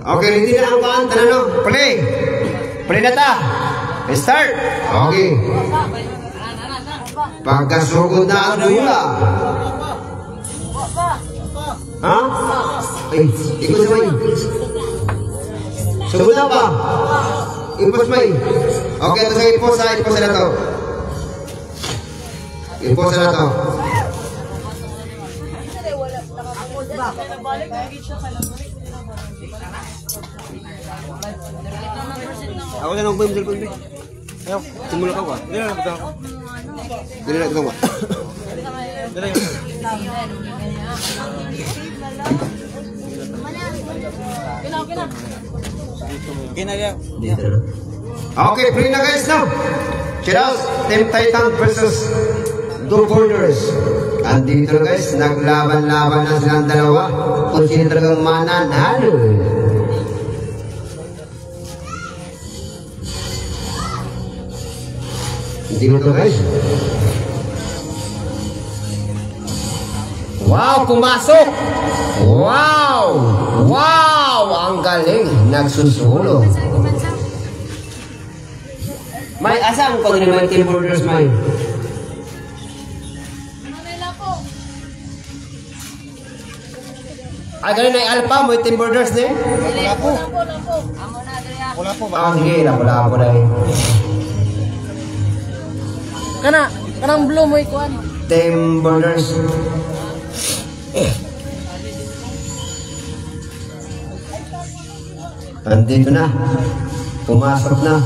Okay, ready na ang kuhan. Tanano, play. Play na ta. Start. Okay. Pagkasugod na ang dula. Ha? Ay, ikot sa may. Sugod na ba? Ipos may. Okay, ito sa ipos ha. Ipos na to. Ipos na to. Ako na nang boom cellphone be. Ayo, simula ka ba? Dili na bitaw. Dili na ba? Dili. Okay, play na guys now. Check out Team Titan versus The Borders. Andito na guys, naglaban-laban na silang dalawa. Kung sino talagang mananalo. Dito guys. Wow, pumasok! Wow! Wow! Ang galing! Nagsusulo. May asam ko din naman Team Borders, may. Ay, galing na yung Alpha, may Team Borders din? Wala po. Wala po ba? Sige, wala po na eh. Kanang blue mo ikuan. Team Borders. Andito na. Pumasok na.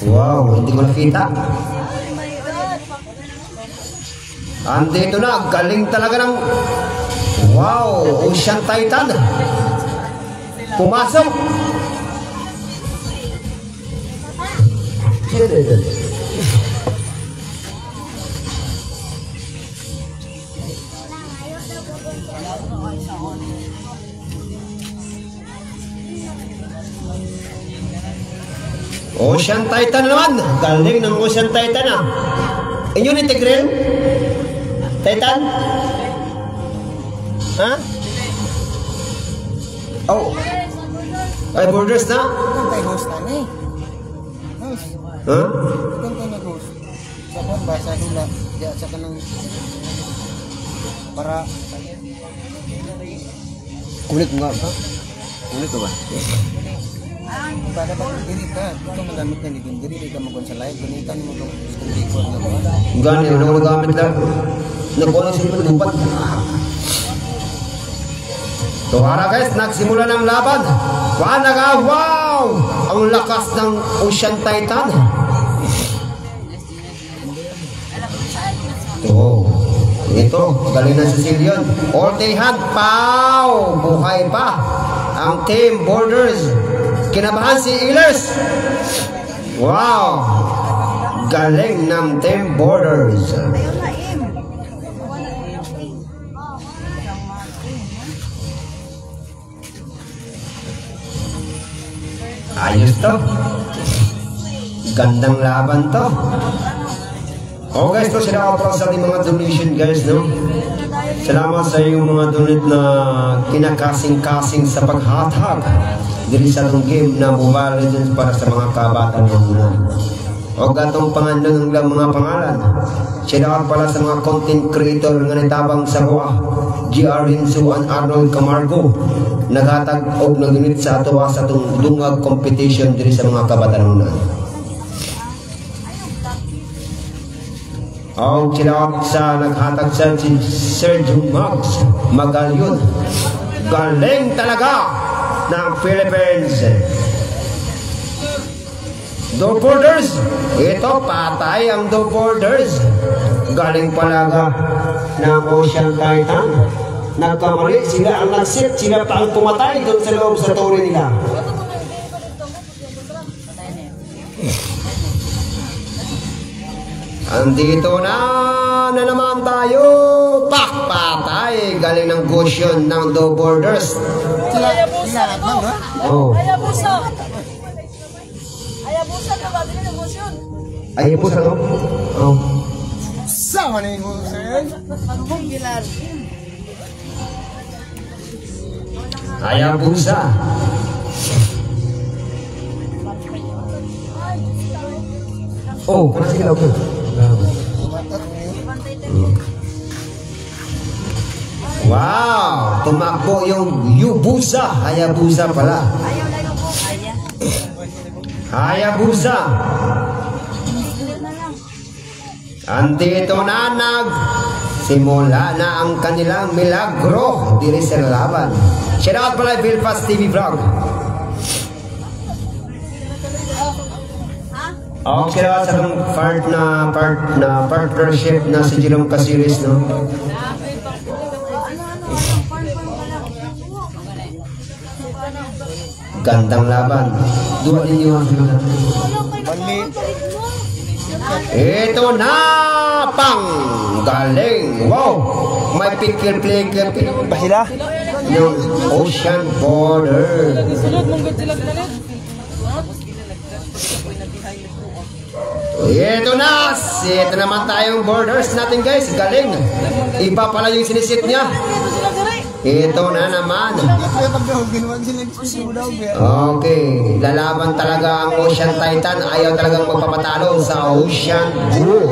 Wow, hindi ko nakita. Andito na. Galing talaga ng... Wow, Ocean Titan. Pumasok. Ocean Titan naman. Galing ng Ocean Titan ah. Inyo ni Tigreal? Titan? Ha? Oh. Ay, Borders na? Kantay host na ni. Host. Ha? Kantay na host. Sa kong basa nila. Diya sa kanang... Para... Kulit mo nga ba? Kulit mo ba? Para pag dili ka, ito magamit na legendary, di ka magon sa live, gamitan mo itong record na ba? Gani, wala ko nagamit lang. Nakuha na sila lupat. So, hara guys, nagsimula ng laban. Wow! Ang lakas ng Ocean Titan. Ito, galing na Sicilian. Ortehan, pow! Buhay pa. Ang Team Borders. Kinabahan si Eilers. Wow! Galing ng Team Borders. Ayos to. Gandang laban to. Oh guys, to sila para sa ating mga donation guys, no? Salamat sa iyong mga donate na kinakasing-kasing sa paghatag diri sa itong game na Mobile Legends para sa mga kabataan ng muna. O gatong pangalan ng mga pangalan. Salamat pala sa mga content creator nga nitabang sa Roa, GR Rinsu and Arnold Camargo. Naghatag o nag-unit sa ato sa itong dungag competition diri sa mga kabataan ng muna. Ang sinawag sa naghatag sa si Sergio Mags Magalyon. Galing talaga ng Philippines. The Borders. Ito, patay ang The Borders. Galing palaga ng Ocean Titan. Nagkamali sila ang nag-set. Sila pa ang pumatay doon sa loob sa tore nila. Andito na naman tayo. Patay. Galing ng Goshen ng The Borders. Ayabusa ako. Oh. Ayabusa na ba? Dili na Goshen. Ayabusa no? Oh. Sama na yung sir. Ano bang gilar? Hayabusa. Oh, kena sige lang. Wow, tumakbo yung Yubusa. Hayabusa pala. Hayabusa. Andito na simula na ang kanilang milagro diri sa laban. Shout out pala Vilfast TV Vlog. Okay, shout out sa partnership na si Jerome Casiris, no? Gandang laban. Dua ninyo ang ito na pang galing. Wow, may pikir ba sila? Yung ocean border. Ito naman tayong borders natin guys. Galing. Iba pala yung sinisit niya. Ito na naman. Okay, lalaban talaga ang Ocean Titan. Ayaw talagang magpapatalo sa Ocean Blue.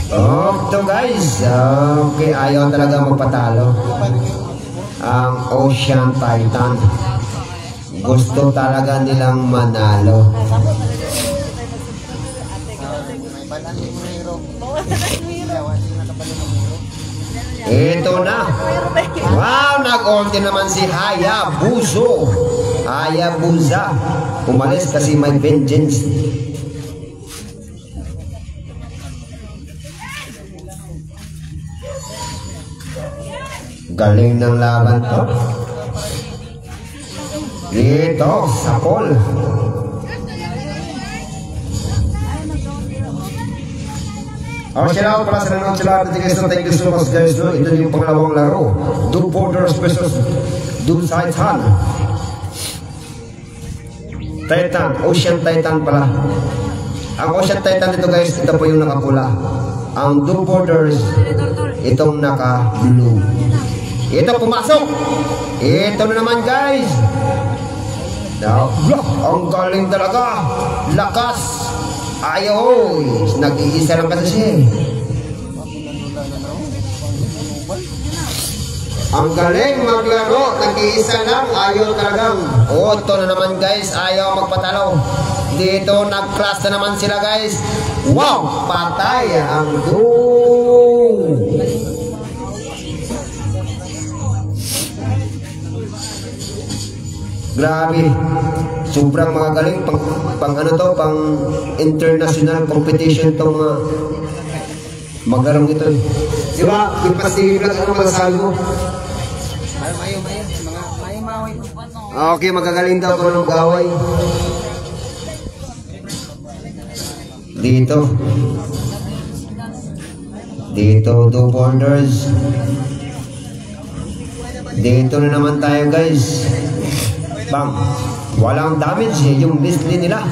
Oh, ito guys. Okay, ayaw talaga magpatalo ang Ocean Titan. Gusto talaga nilang manalo. Ito na. Wow, nag-order naman si Hayabusa. Umalis kasi may vengeance. Galing ng laban to. Dito, sa Paul. Shout out pala sa nanonood sila. Thank you so much guys. Ito yung pangalawang laro. Doom Borders versus Doom Titan. Ocean Titan pala. Ang Ocean Titan dito guys, ito po yung nakapula. Ang Doom Borders, itong naka-blue. Ito pumasok. Ito na naman guys. Ang galing talaga. Lakas. Ayaw. Nag-iisa lang kasi siya. Ang galing maglaro. Nag-iisa lang. Ayaw talagang. Ito na naman guys. Ayaw magpatalo. Dito nag-class na naman sila guys. Wow. Patay ang Doom. Grabe. Sobrang magagaling pang international competition tong maglarong ito. Di ba? Ipastigil lang ano masasabi mo? Okay, magagaling daw kung anong gaway. Dito, Doom Borders. Dito na naman tayo guys. Bang, walang damage yung Leslie nila.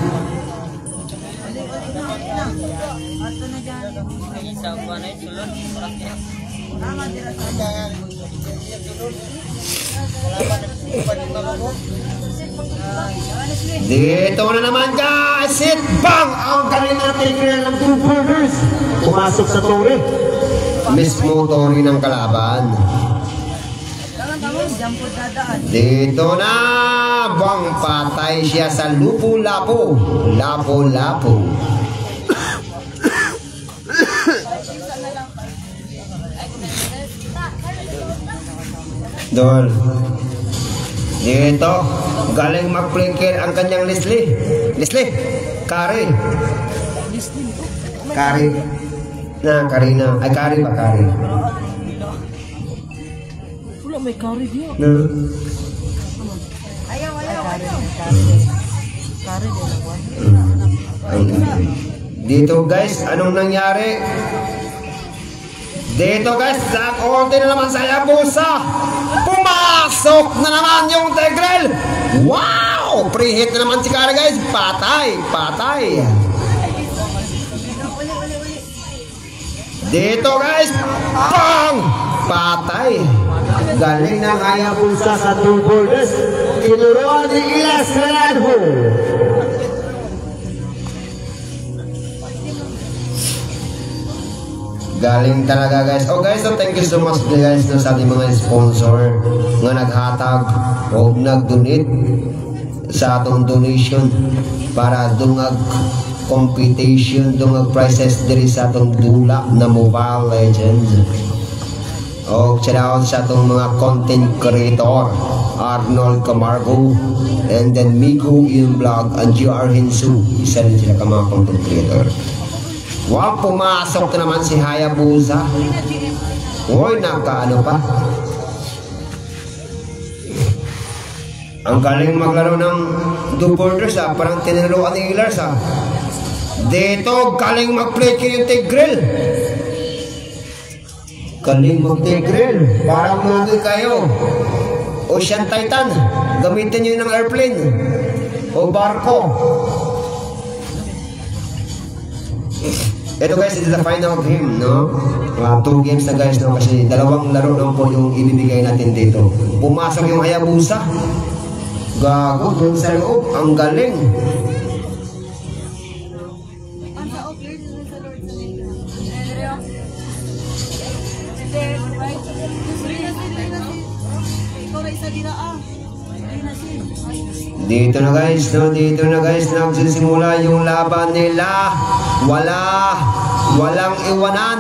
Dito na naman guys. Hit bang! Ang galing na tigre ng Doom Borders. Pumasok sa tore. Mismo tore ng kalaban. Dito na bang patay siya sa lupo-lapo. Lapo-lapo. Dol. Dito galing mag-flanker ang kanyang Leslie. Kari. Karina. Ay, Kari ba? Kari. May kari dia. Ayaw. Kari dia. Dito guys, anong nangyari? Dito guys, nag-order na naman sa Hayabusa. Pumasok na naman yung Tegrel. Wow! Wow! Preheat na naman si Kara guys. Patay! Patay! Dito guys! Pang! Patay! Galing ng Hayabusa sa two borders. Tinuruan ni Ilas Renato. Galing talaga guys. Oh guys, so thank you so much guys no, sa ating mga sponsor nga naghatag o nag-donate sa atong donation para dungag competition, dungag prizes diri sa atong dula na Mobile Legends. O shout out sa atong mga content creator Arnold Camargo and then Miko yung vlog and GR Hinsu. Isa rin sila ka mga content creator. Wow, pumasok na naman si Hayabusa. Uy, nakaano pa. Ang galing maglaro ng two borders ha. Parang tinaluan ni Hilars ha. Dito, galing mag-play kayo yung Tigril. Galing mag-Tigril. Parang lugi kayo. Ocean Titan. Gamitin nyo ng airplane. O barko. Ito guys, it is the final game, no? 2 games na guys, no? Kasi dalawang laro lang po yung ibibigay natin dito. Pumasok yung Hayabusa. Gago, dun sa loob. Ang galing. Dito na guys, no? Dito na guys, nagsisimula yung laban nila. Walang iwanan.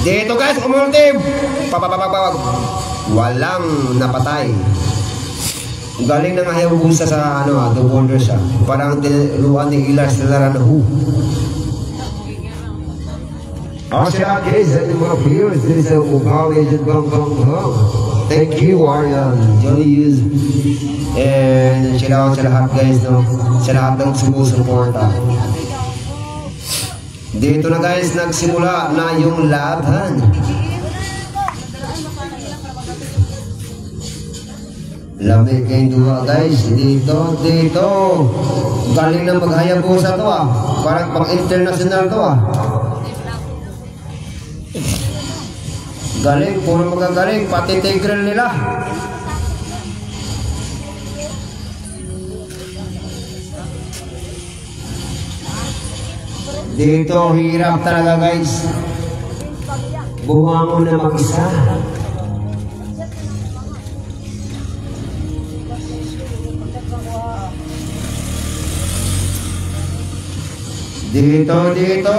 Dito guys, umultim. Walang napatay. Galing ng Hayabusa sa ano, the border siya. Parang tinuruan ni Hilars na Laranahu. Shout out guys, sa mga viewers din sa Mobile Legends Bang. Thank you, Arian, Johnny, and shout out sa lahat guys, no? Sa lahat ng sumusuporta. Dito na guys, nagsimula na yung laban. Lamig kayong dua guys, dito. Galing ng mag-Hayabusa to ah. Parang pang international to ah. Galing, puro magagaling, pati Tigril nila. Dito, hirap talaga guys. Bumangon na mag-isa. Dito.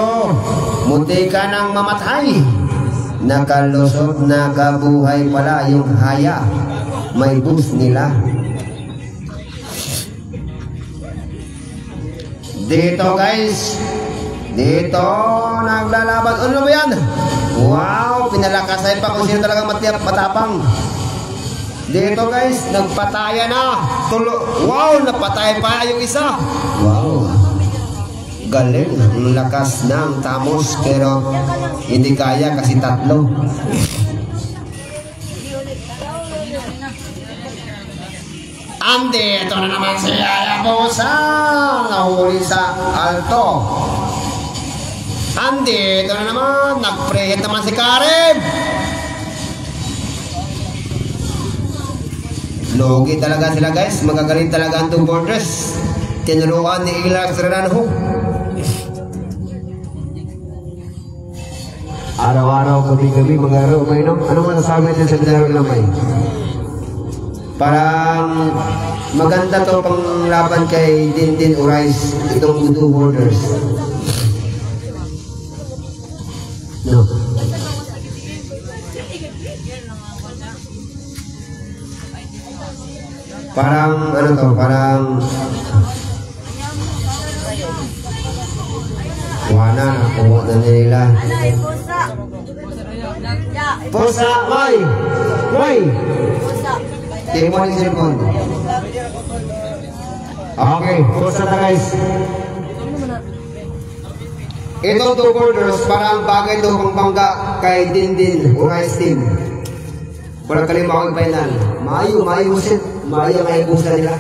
Munti ka nang mamatay. Nakalusot, nakabuhay pala yung haya. May boost nila. Dito guys. Dito, naglalaban. Ano ba yan? Wow, pinalakasay pa kung sino talagang matapang. Dito guys, nagpataya na. Wow, napatay pa yung isa. Wow. Galing, ang lakas ng Tamos pero hindi kaya kasi tatlo. Andito na naman si Hayabusa, nahuli sa alto. Andito na naman, nag-preheat naman si Karim. Logi talaga sila guys, magagaling talaga ang two borders. Tinuruan ni Ilas Renato. Araw-araw, gabi-gabi, maglaro kayo, no? Ano masasabi natin sa laro lamay? Parang maganda to pang laban kay Dindin Urais, itong two borders. No. Parang, ano to, parang wala na, kuha na nila. Pusa, May! Tingin mo ni cellphone. Okay, pusa na guys. Ito two borders, parang bagay to pang bangga kay Dindin Urais team. Wala kalimbaw ang final. Maayo set. Maayo ang kaibusan nila.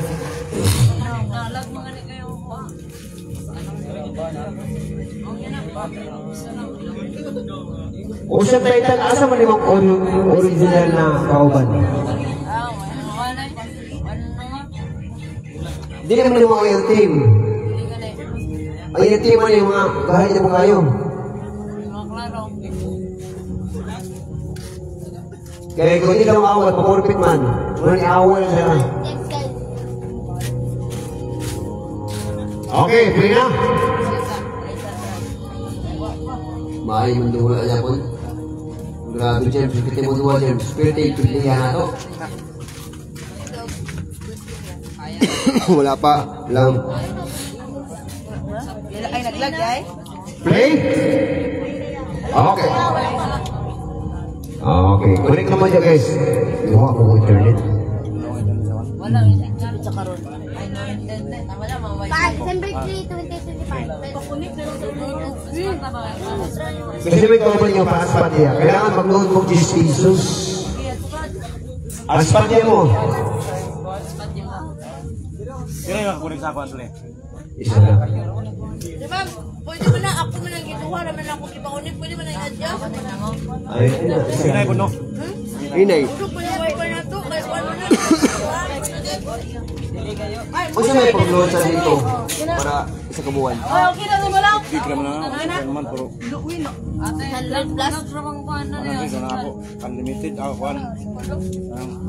Ocean Titan, asa man yung original na kauban? Hindi naman yung mga yung team. Ay, yung team man yung mga kahit na mga kayo. Kaya kung hindi ka makawal, pakurpit man. Wala ni awal na. Okay, play na. Maaari mong duwala niya po. Grabe dyan, pipiti mo duwa dyan. Pipiti yan na to. Wala pa lang. Ay, naglag ay? Play? Okay. Okay, connect naman dyan guys. Gawa ko ng internet. Wala, internet sa karon. Ay, no internet. Wala, mawala. December 3, 2025. Kasi may cover niyo pa aspat niya. Kailangan mag-load mo 10 pesos. Aspat niya mo. Kaya yung kunin sa ako, Anthony. Isa lang. Ma'am, pwede mo na ako mo nang gituha naman ako ipaunit. Pwede mo na i-adjust. Ayun na. Sinay ko, no? Inay. Puro pa yung wiper na to. Kaya ano na. O siya may pag-load sa dito para isa kabuhan. Ay, okay na mo lang. Hindi ka naman na. Naman, pero 100 plus. ano rin na ako. Unlimited ako, one.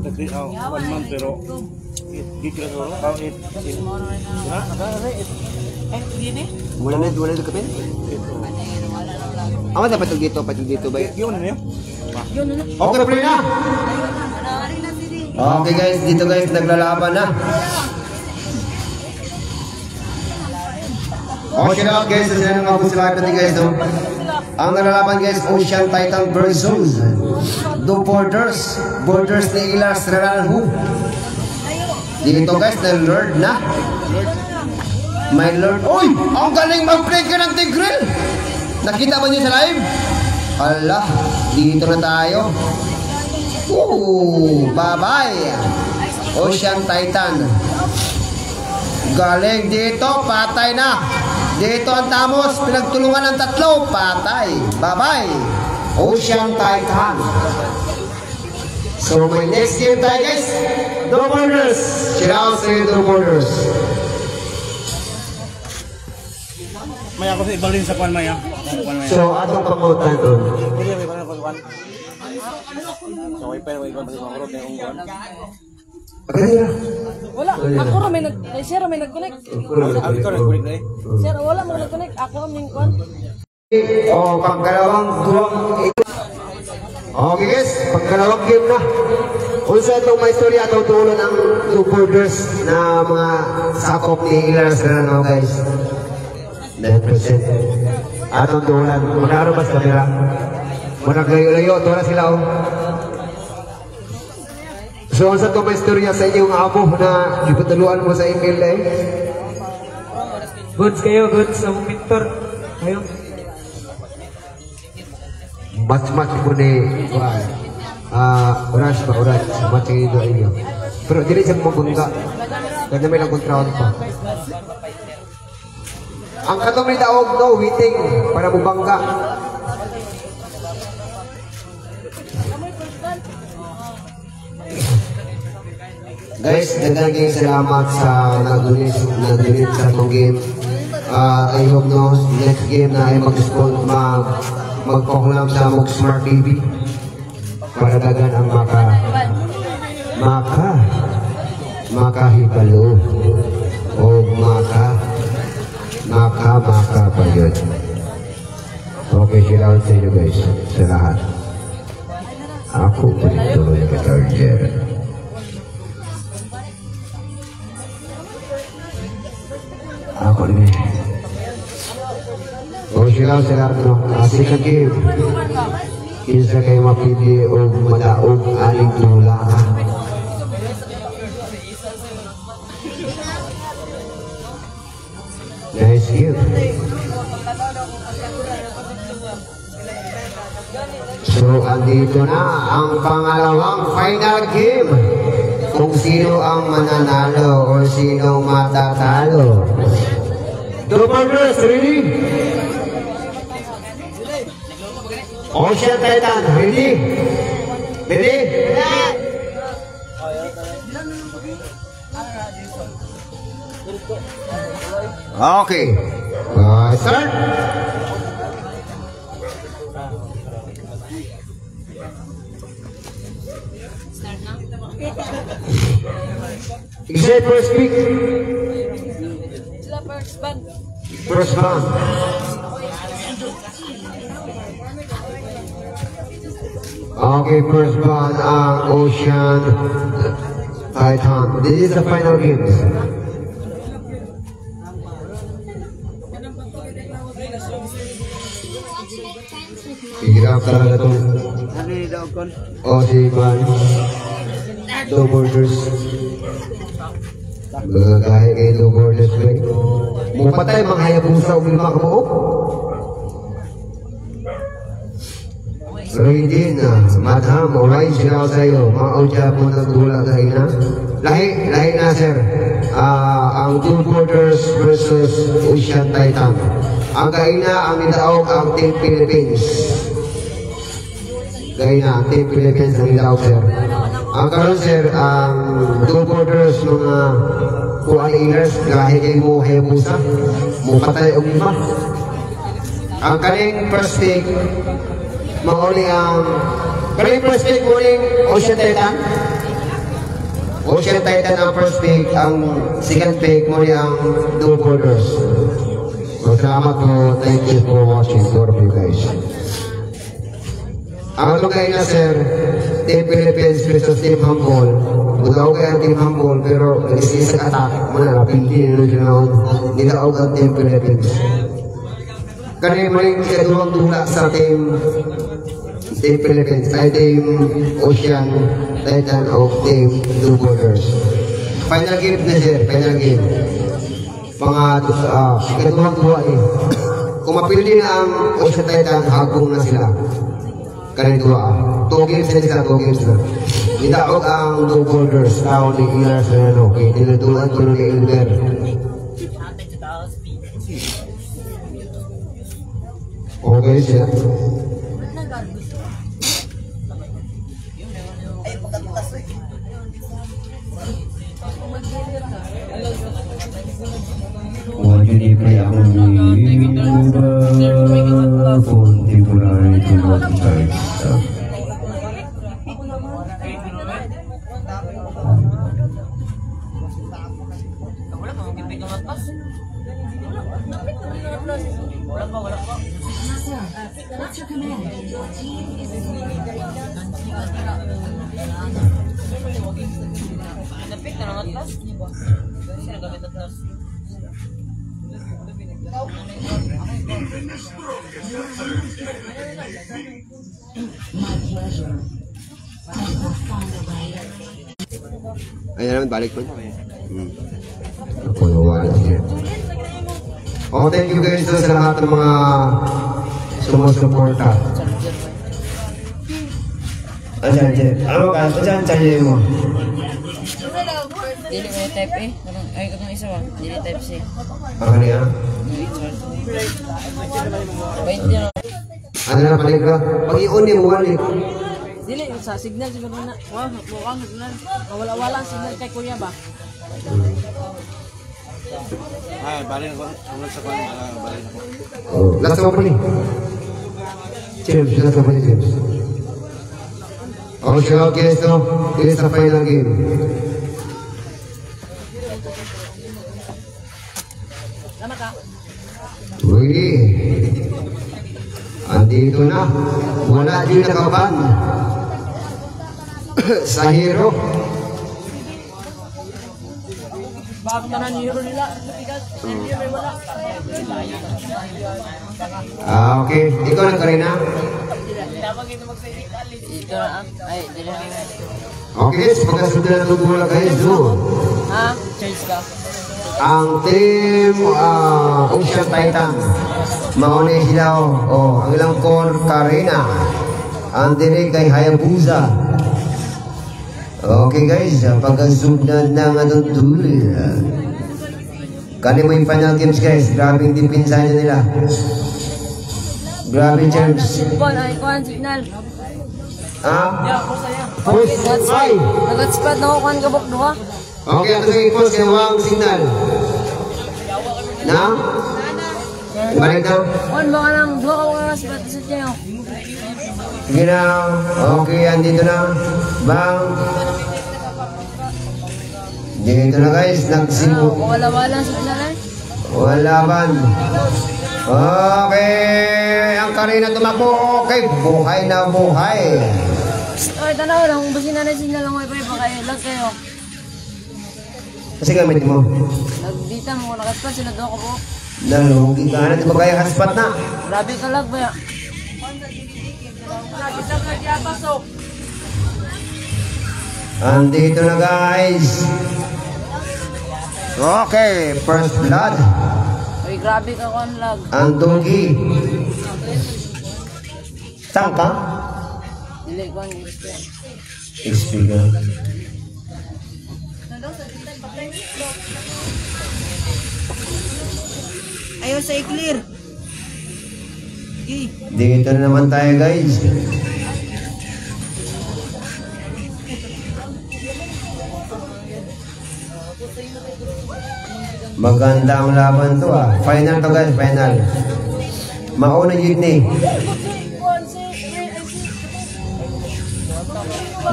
Taglit ako, 1 month, pero gigil ako. Wala na kapin? Ako dapat patog dito ba? Yun na yun. Okay, play na! Okay guys, dito guys, naglalaban na. Okay na guys, kasi na nga po sila pati guys. No? Ang nalalaban guys, Ocean Titan versus The Borders ni Ilas Raranhu. Dito guys, na Lord na. My Lord. Uy! Ang galing mag-play ka ng Tigreal! Nakita ba niyo sa live? Allah, dito na tayo. Bye-bye! Ocean Titan. Galing dito, patay na. Dito ang Tamos, pinagtulungan ng tatlo, patay. Bye-bye! Ocean Titan. So my next game tayo guys, The Borders. Shout out sa The Borders. May ako sa ibalin sa kwan, Maya. So atong pangutan doon. Hindi, may parang kwan. Sa wiper, may kwan, pati makurot na yung kwan. Wala, ako ra may sir may nag-connect. Abi ko rin, kulit na eh. Sir, wala mo nag-connect. Ako ang yung kwan. Pagkalawang duwang. Okay guys, pagkalawang game na. Unsa itong may istorya atong tulon ang Two Borders na mga sakop ni Ilas Raranhu guys. 9%. Atong tulan. Magkano mas kamera? Managlayo-layo. Ito na sila oh. So, unsa itong may istorya sa inyong amo na ipataluan mo sa email eh? Goods kayo, goods sa mentor. Kayo. Match po ni oras pa oras. Match kayo doon inyo. Pero dili siya mabungga. Kaya may lang kontraon pa. Ang katong ni daog no, waiting para bubangga. Guys, daghang salamat sa nag-donate sa itong game. I hope no, next game na ay magpakulam sa Mog Smart TV para dagan ang makahibalo o maka pa yun. Okay, shoutout sa inyo guys, sa lahat. Ako po dito yung ka-target. Ako rin. O shoutout sa lahat, no? Second game. Kinsa kayo mapili o madaog aling tula. Nice game. So, andito na ang pangalawang final game. Kung sino ang mananalo o sino matatalo. Double Girls, ready? Ocean Titan, ready? Ready? Okay. Start. Except first pick. Sila first bag. First band. Okay, first band ang Ocean Titan. This is the final games. Hirap talaga ito. O si Man. Two borders. Magagahe kayo two borders. Mupatay mga hayabusa o lima kabuok. Ready na. Madam, orange na sa'yo. Mga oja po nagdula dahil na. Lahi na sir. Ang two borders versus Ocean Titan. Ang kaina, ang nidaog, ang Team Philippines. Kaina, ang Team Philippines, ang nidaog, sir. Ang karon sir, ang two borders, mga kuan-ilers, dahil kayo mo hayabusa, mo patay o lima. Ang kaning first pick, mauli ang, kaning first pick, muling Ocean Titan. Ocean Titan ang first pick, ang second pick, muli ang two borders. Salamat po. Thank you for watching. For you guys. Ang lugay na sir, Team Philippines versus Team Humble. Budaw kayo ang Team Humble, pero nag-isisag attack. Muna, napindi nyo dyan noon. Nilaog ang Team Philippines. Kanina maling ikadulang dula sa Team Philippines. Ay Team Ocean Titan of Team Two Borders. Final game na sir. Final game. Ikadulang dua eh. Kung mapili na ang Ocean Titan, hagong na sila. Kanina dua. 2 games na sila, 2 games na. Nidaog ang Two Borders. Tao ni Ilar Serrano. Okay, tinutulan ko ni Ilber. Okay siya. Wajib ako contemporary to what types of What's your command? Your team is in my pleasure. Ayan naman, balik mo. Wala siya. Oh, thank you guys sa lahat ng mga sumusuporta. Ayan, Jen. Ano ka? Ayan, Jen mo. Dili ko type A. Ay, itong isa ba? Dili type C. Ano niya? Ano na, balik ka? Pag-iun niya mo, balik. Dili, sa signal siguro na. Wow, mukhang signal. Wala-wala ang signal kay Kuya ba? Ay, balik ako. Ulat sa kwan, balik ako. Last one po ni. James, last one po ni James. Oh, shout out guys, no? It is the final game. Tama ka? Uy, andito na. Wala din nakaban. Sa hero. Bakit ka na ni hero nila? Hindi may wala. Okay. Ikaw na, Karina. Ito na ay, dili na. Okay, guys. Pagkasunod na itong bola guys. Ha? Charge ka. ang team Ocean Titan. Mauna sila ang ilang core Karina. Ang diri kay Hayabusa. Okay guys, pagkasugdan ng atong tuloy. Kani mo yung final games guys, grabing dipinsa nila. Grabe James. Bon, ay kuhan signal. First, ay! Nag-spot na ko kuhan kabok duha. Okay, ato sa ipos, kinawang signal. Na? Balik na? Kuhan baka lang duha ka wala spot sa tiyo. Sige na. Okay, andito na. Bang. Dito na guys, nagsimu. Wala signal eh. Wala ban. Okay, ang Karina tumakbo. Okay, buhay na buhay. Oy, tanaw lang, basin na signal ng wifi pa kayo. Lag kayo. Kasi gamit mo. Nagdita mo, nakaspot sila duha ka po. Nalugi ka na, di ba kaya haspat na? Grabe ka lag ba ya? Andito na guys. Okay, first blood. Uy, grabe ka kuhan lag. Ang tunggi. Saan ka? Dili kuhan gusto. XP ka. Ayaw sa i-clear. Dito na naman tayo guys. Maganda ang laban to Final to guys, final. Mauna yun ni.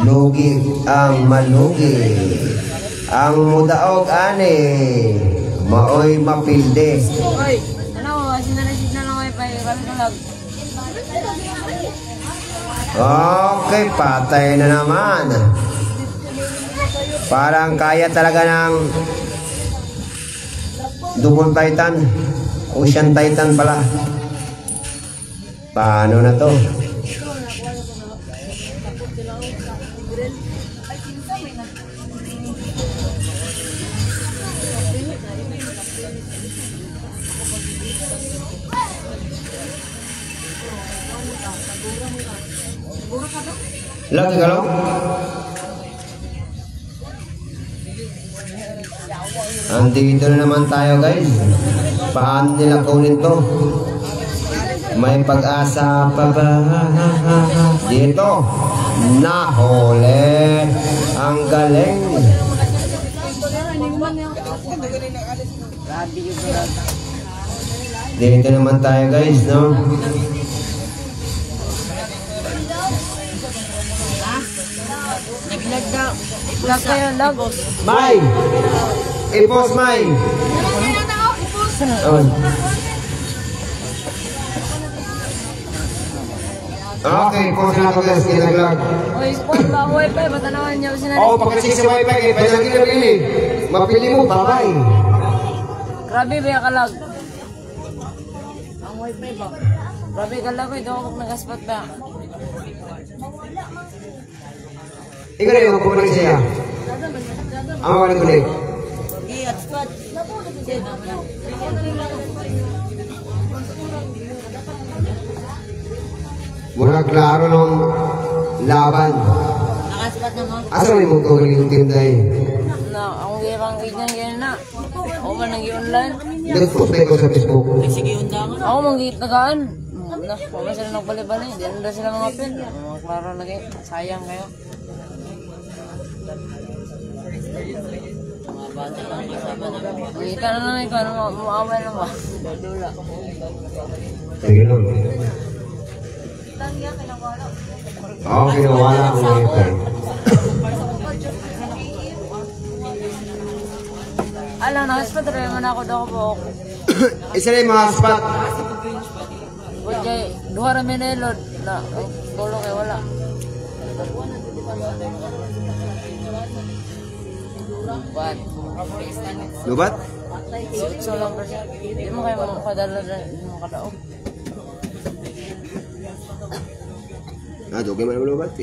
Lugi ang malugi. Ang mudaog ani. Maoy mapilde. Oy, tanaw, basin na signal ng wifi. Grabe ka lag. Okay, patay na naman. Parang kaya talaga ng Double Titan. Ocean Titan pala. Paano na to? Lagi ka lang? Andito na naman tayo guys. Paano nila kunin to? May pag-asa pa ba? Dito. Nahuli. Ang galing. Dito naman tayo guys, no? Lag kayo, lag. May! Ipos, May! On. Okay, ipos na ito guys, kinaglag. Oy, kuhan ba ang wifi? Matanawan niya basin na. Oo, pagkasik sa wifi, kaya pinagin na rin eh. Mapili mo, babay. Grabe ba ka lag? Ang wifi ba? Grabe ka lag, doon ako nag-spot ba? Ikaw na yung pumunag siya. Ang mga nagkunig. Mura klaro ng laban. Nakaspot na mo. Asa may mong kagaling yung team dahil? Na, ang girang ganyan na. Ako man nag-i-online. Nag-post na ikaw sa Facebook. Ako manggitagaan. Na, wala sila nagbali-bali. Hindi na sila mga pin. Mga klaro lagi. Sayang kayo. Kita na lang ikaw. Muamay lang ba? Dula. Sige lang. Oo, kinawala ang wifi. Alam, nakaspot rin man ako daw po. Isa na yung mga spot. Kaya, duha na minelod na ang tulo kay wala. What? Lubat? So lang kasi. Hindi mo kayo makadala na yung kadaog. Dugay man ang lubat.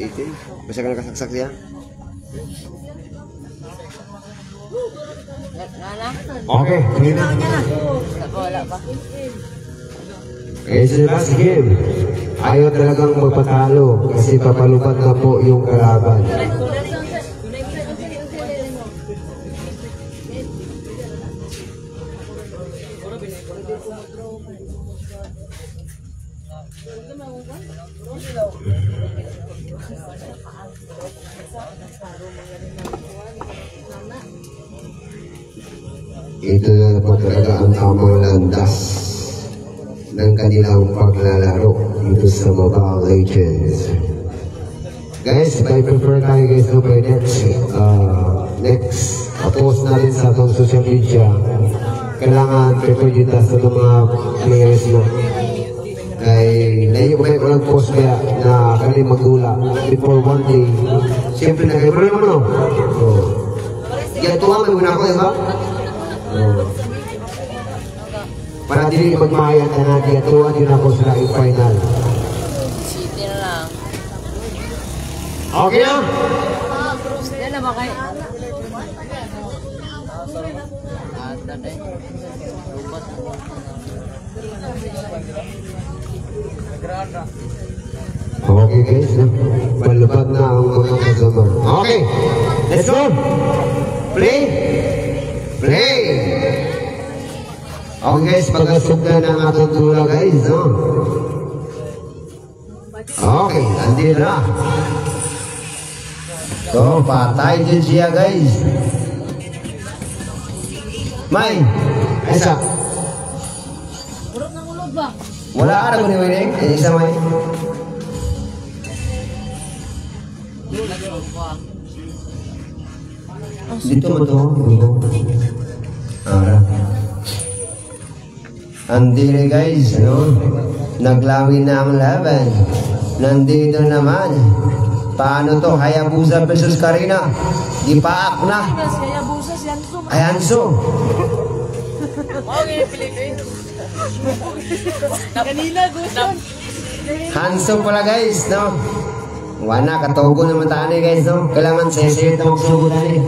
Basta ka nakasaksak siya. Nana? Okay, clear na. Wala pa. Okay, sa last game, ayaw talagang magpatalo kasi papalupat na po yung kalaban. Ito na po talaga ang tamang landas ng kanilang paglalaro dito sa Mobile Legends. Guys, if I prefer tayo guys no by next post na rin sa atong social media. Kailangan prefer dito sa mga players na ay layo ko kayo lang post kaya na kami magdula before one day. Siyempre na kayo problema no? Kaya tuwa may una ko, diba? Para dili magmayan na natin at tuwan yun ako sa laing final. City na lang. Okay na? Yan na ba kayo? Okay guys, malubad na ang mga kasama. Okay, let's go! Play! Play! Okay guys, pag-asog na ng atong tula guys, no? Okay, andin na. So, patay din siya guys. May, isa. Burot ng ulog ba? Wala ka na ko ni Winig? Isa may. Dito mo to. Andito guys, no? Naglawin na ang laban. Nandito naman. Paano to? Hayabusa versus Karina. Gipaak na. Kaya busas yan. Ay, Hanso. Okay, Philippines. Kanina gusto. Hanso pala guys, no? Wala, katogo naman tayo guys, no? Kailangan sesayot na magsugo tayo.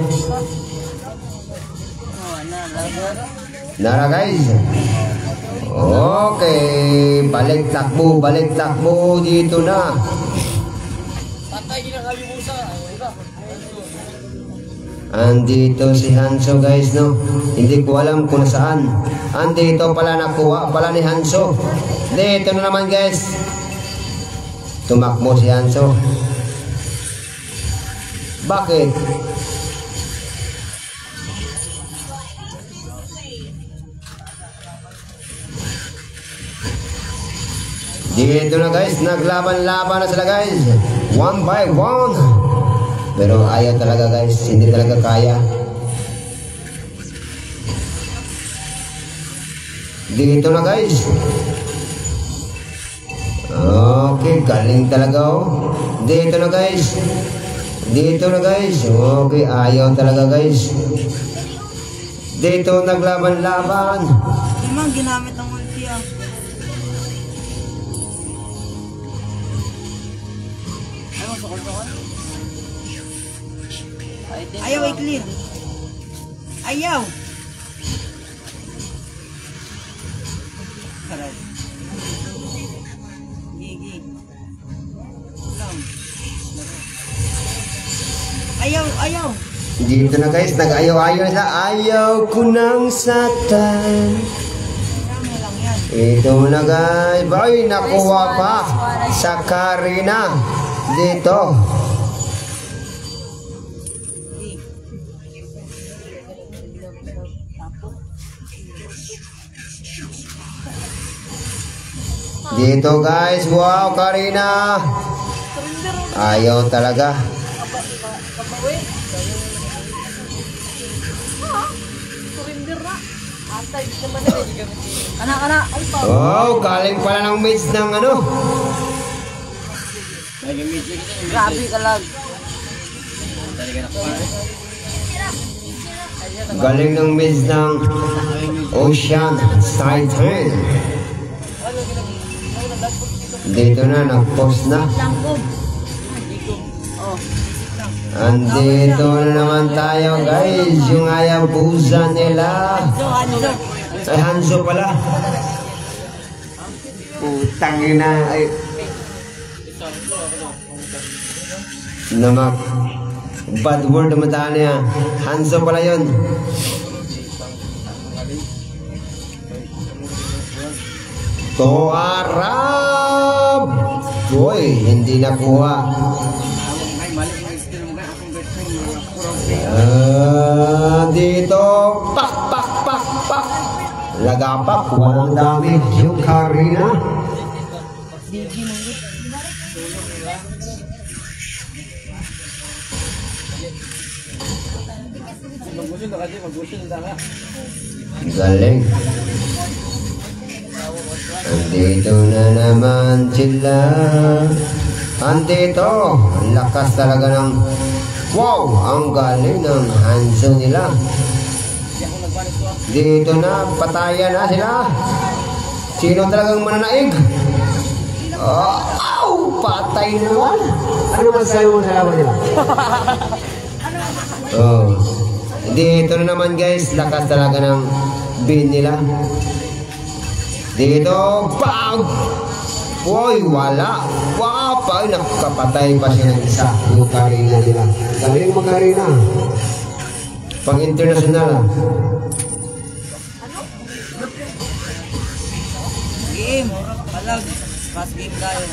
Nara guys. Okay, balik takbo dito na. Andito si Hanso guys, no? Hindi ko alam kung saan. Andito pala, nakuha pala ni Hanso. Dito na naman guys. Tumakbo si Hanso. Bakit? Dito na guys, naglaban-laban na sila guys. One by one. Pero ayaw talaga guys, hindi talaga kaya. Dito na guys. Okay, galing talaga oh. Dito na guys. Dito na guys. Okay, ayaw talaga guys. Dito naglaban-laban. Emang ginamit ang ulti ah. Ayaw ay clear. Ayaw. Karay. Gigi. Lang. Ayaw. Dito na guys, nag-ayaw-ayaw na. Ayaw ko ng satan. Tama lang yan. Ito na guys. Ay, nakuha pa sa Karina. Dito. Dito guys, wow Karina. Ayaw talaga. Kana. Oh, galing pala ng mates ng ano. Grabe ka lang. Galing ng mates ng Ocean Titan. Dito na, nag-post na. Langkob. Andito na naman tayo guys, yung Hayabusa nila. Ay, Hanzo pala. Putang ina. Ay. Namak. Bad word naman tayo niya. Hanzo pala yun. To Arab. Uy, hindi nakuha. Dito. Pak, pak, pak, pak. Lagapak. Walang damage yung Karina. Galing. Andito na naman sila. Andito. Ang lakas talaga ng... Wow! Ang galing ng Hanzo nila. Dito na. Patayan na sila. Sino talagang mananaig? Oh, patay naman. Ano masasabi mo sa laban nila? Oh. Dito na naman guys. Lakas talaga ng bin nila. Dito, bang! Uy, wala. Wapa, nakapatay pa siya ng isa. Yung Karina nila. Galing mo Karina. Pang international. Game. Palag. Fast game tayo.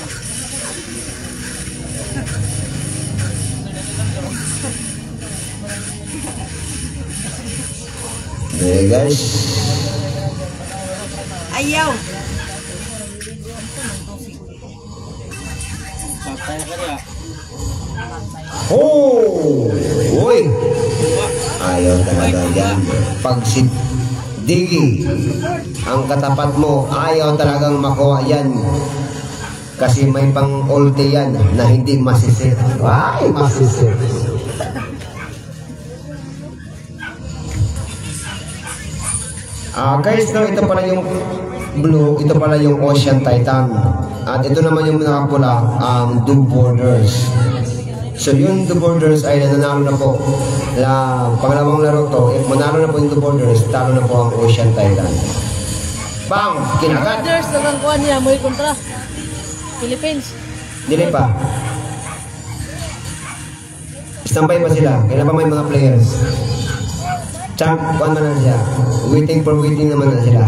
Okay guys. Ayaw. Oh! Uy! Ayaw talaga yan. Pag si Diggy, ang katapat mo, ayaw talagang makuha yan. Kasi may pang-ulti yan na hindi masisip. Ay, masisip. Guys, no, ito pala yung blue, ito pala yung Ocean Titan. At ito naman yung nakapula, ang The Borders. So yung The Borders ay nanalo na po. Pangalawang laro to, if manalo na po yung The Borders, talo na po ang Ocean Titan. Bang! Kinagat! Borders, nalang kuha niya, may kontra. Philippines. Dili pa. Standby pa sila. Kailan pa may mga players. Champ, kuhan man na siya. Waiting naman na sila.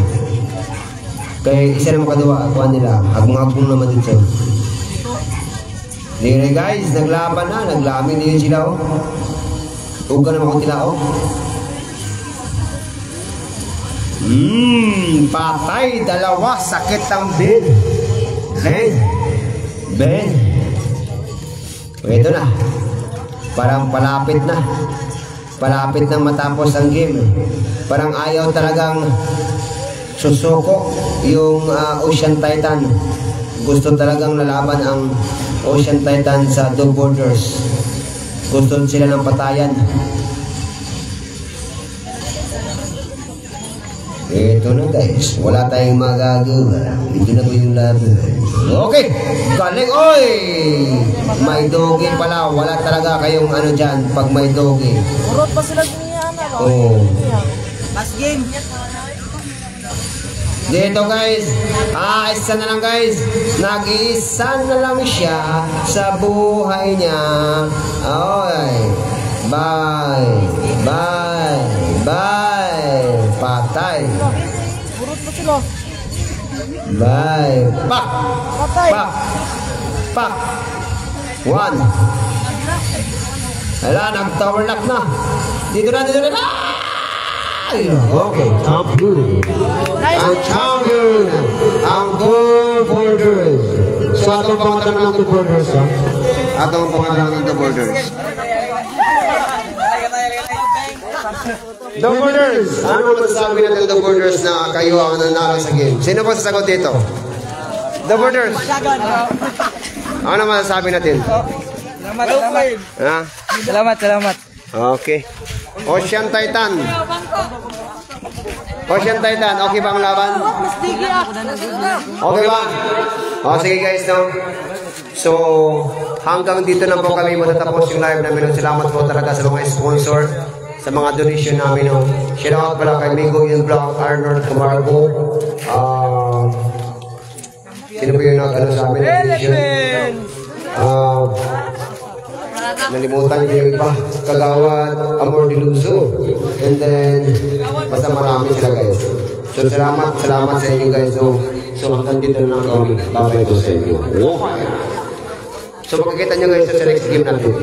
Kaya isa naman kadua, kuhan nila. Agong-agong naman dito. Dili guys, naglaban na. Naglamin din sila oh. Uga naman kong tila oh. Patay. Dalawa. Sakit ang Ben. Ben. Ito na. Parang palapit na. Palapit nang matapos ang game. Parang ayaw talagang susuko yung Ocean Titan. Gusto talagang lalaban ang Ocean Titan sa The Borders. Gusto sila ng patayan. Ito na guys, wala tayong magagawa. Ito na po yung laban. Okay, galing oy! May dogi pala, wala talaga kayong ano dyan pag may dogi. Urot pa sila niya na. Oh. Fast game. Dito guys, isa na lang guys. Nag-iisa na lang siya sa buhay niya. Okay. Bye. Patay. Urot pa sila. Bye. Pak. Patay. Pak. One. Hala, nag-tower lock na. Dito na. Okay, champion. Ang champion. Ang The Borders. So, atong pangalan ng The Borders, ha? Atong pangalan ng The Borders. The Borders. Ano masasabi natin The Borders na kayo ang nanalo sa game? Sino ba sasagot dito? The Borders. Ano masasabi natin? Salamat. Okay. Ocean Titan. Okay ba ang laban? Okay ba? Sige guys, no? So, hanggang dito na po kami matatapos yung live namin. Salamat po talaga sa mga sponsor, sa mga donation namin. No? Shout out pala kay Mingo Yun Vlog, Arnold Camargo. Sino po yung nag-ano sa amin? Nalimutan ko yung iba. Kagawad, Amor de Luso. And then, basta marami sila guys. So, salamat sa inyo guys. So hanggang dito na lang kami. Babay ko sa inyo. So, makikita nyo guys sa next game natin.